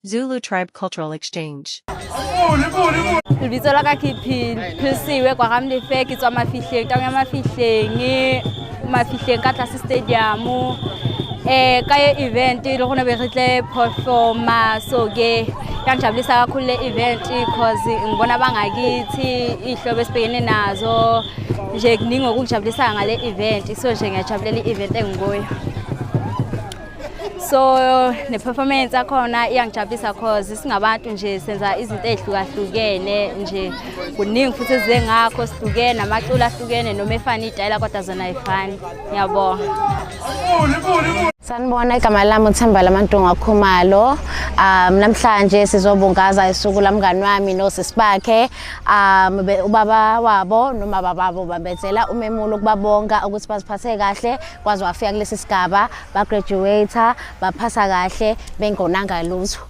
Zulu Tribe Cultural Exchange. Lebitso la ka ke Philisiwe kwa Gamlefe ke tswa Mafihleng tang ya Mafihleng ka tlase stadium ka event le gona be re tle performa so ke ya ngijabulisa kakhulu le event because ngibona bangakithi ihlobo esibhekene nazo nje kuningi okungijabulisa ngale event so nje ngiyajabulela i-event engikuyo. So ne performance akhona iyangijabulisa cause singabantu nje senza izinto ezihlukahlukene nje kuningi futhi ezize ngakho sihlukene namaculo ahlukene noma efana idayila kodwa zona ayifani. Ngiyabonga. Sanibona, igama lami uThemba Lamantunga Khumalo. Namhlanje sizobungaza isuku lamngani wami nosisi bakhe. Ubaba wabo noma bababo bambethela umemulo ukubabonga ukuthi baziphathe kahle kwaze wafika kulesi sigaba ba graduate baphasa kahle bengonanga lutho.